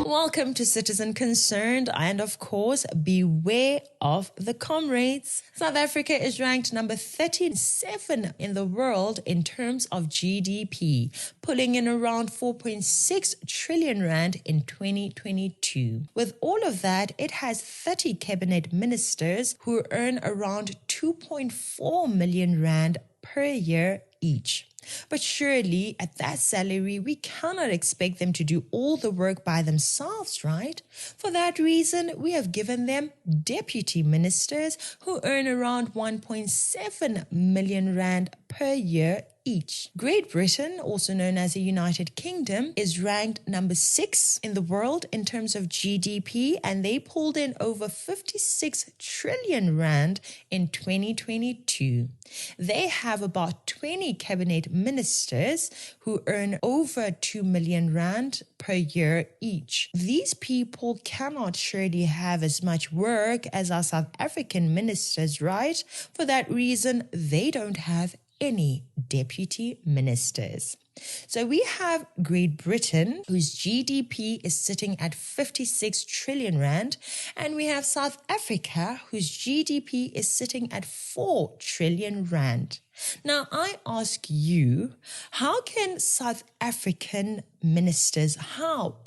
Welcome to Citizen Concerned, and of course, beware of the comrades. South Africa is ranked number 37 in the world in terms of GDP, pulling in around 4.6 trillion rand in 2022. With all of that, it has 30 cabinet ministers who earn around 2.4 million rand per year each. But surely, at that salary, we cannot expect them to do all the work by themselves, right? For that reason, we have given them deputy ministers who earn around 1.7 million rand per year each. Great Britain, also known as the United Kingdom, is ranked number 6 in the world in terms of GDP, and they pulled in over 56 trillion rand in 2022. They have about 20 cabinet ministers who earn over 2 million rand per year each. These people cannot surely have as much work as our South African ministers, right? For that reason, they don't have any deputy ministers. So we have Great Britain, whose GDP is sitting at 56 trillion rand, and we have South Africa, whose GDP is sitting at 4 trillion rand. Now, I ask you, how can South African ministers, how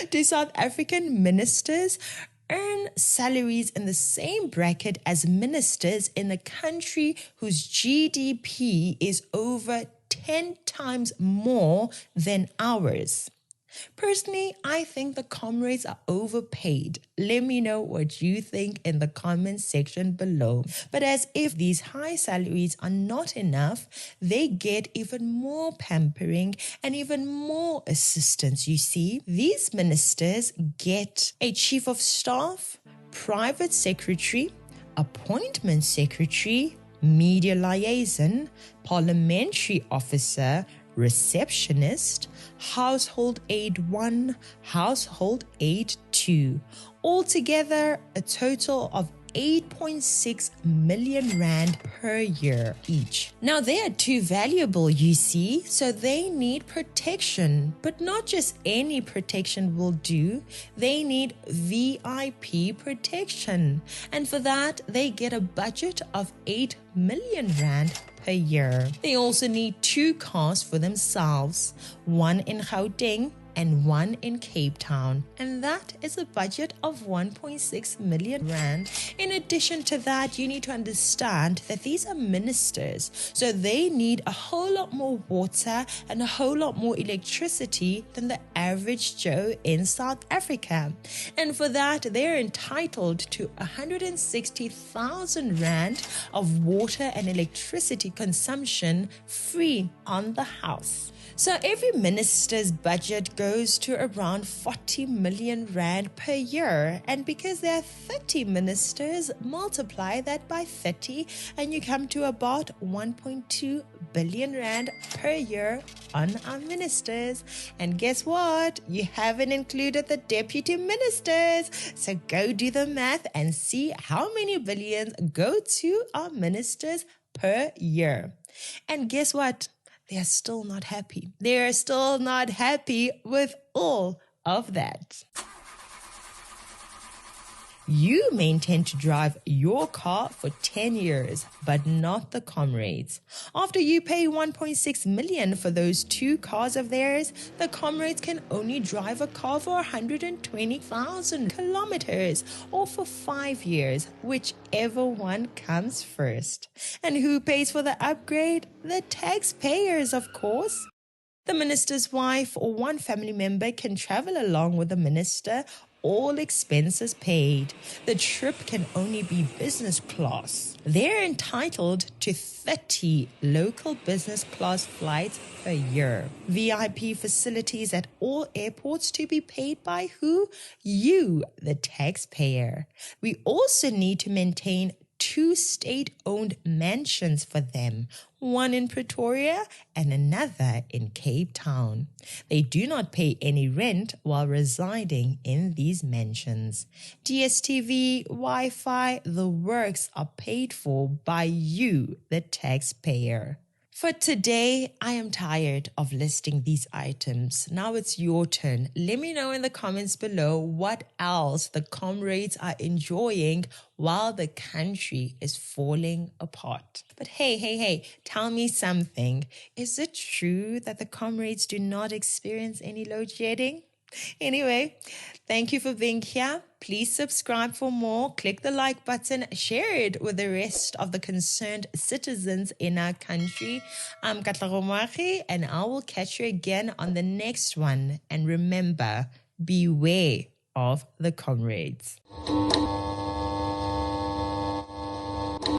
do South African ministers earn salaries in the same bracket as ministers in a country whose GDP is over 10 times more than ours? Personally, I think the comrades are overpaid. Let me know what you think in the comments section below. But as if these high salaries are not enough, they get even more pampering and even more assistance, you see. These ministers get a chief of staff, private secretary, appointment secretary, media liaison, parliamentary officer, receptionist, household aid 1, household aid 2. Altogether, a total of 8.6 million rand per year each. Now, they are too valuable, you see, so they need protection. But not just any protection will do. They need VIP protection. And for that, they get a budget of 8 million rand per year. They also need 2 cars for themselves, one in Gauteng and one in Cape Town. And that is a budget of 1.6 million rand. In addition to that, you need to understand that these are ministers, so they need a whole lot more water and a whole lot more electricity than the average Joe in South Africa. And for that, they're entitled to 160,000 rand of water and electricity consumption free on the house. So every minister's budget goes to around 40 million rand per year. And because there are 30 ministers, multiply that by 30 and you come to about 1.2 billion rand per year on our ministers. And guess what? You haven't included the deputy ministers. So go do the math and see how many billions go to our ministers per year. And guess what? They are still not happy. They are still not happy with all of that. You may intend to drive your car for 10 years, but not the comrades. After you pay 1.6 million for those 2 cars of theirs, the comrades can only drive a car for 120,000 kilometers or for 5 years, whichever one comes first. And who pays for the upgrade? The taxpayers, of course. The minister's wife or one family member can travel along with the minister, all expenses paid. The trip can only be business class. They're entitled to 30 local business class flights per year. VIP facilities at all airports to be paid by who? You, the taxpayer. We also need to maintain 2 state-owned mansions for them, one in Pretoria and another in Cape Town. They do not pay any rent while residing in these mansions. DSTV, Wi-Fi, the works are paid for by you, the taxpayer. For today, I am tired of listing these items. Now it's your turn. Let me know in the comments below what else the comrades are enjoying while the country is falling apart. But hey, tell me something. Is it true that the comrades do not experience any load shedding? Anyway, thank you for being here. Please subscribe for more. Click the like button. Share it with the rest of the concerned citizens in our country. I'm Katlego Moagi, and I will catch you again on the next one. And remember, beware of the comrades.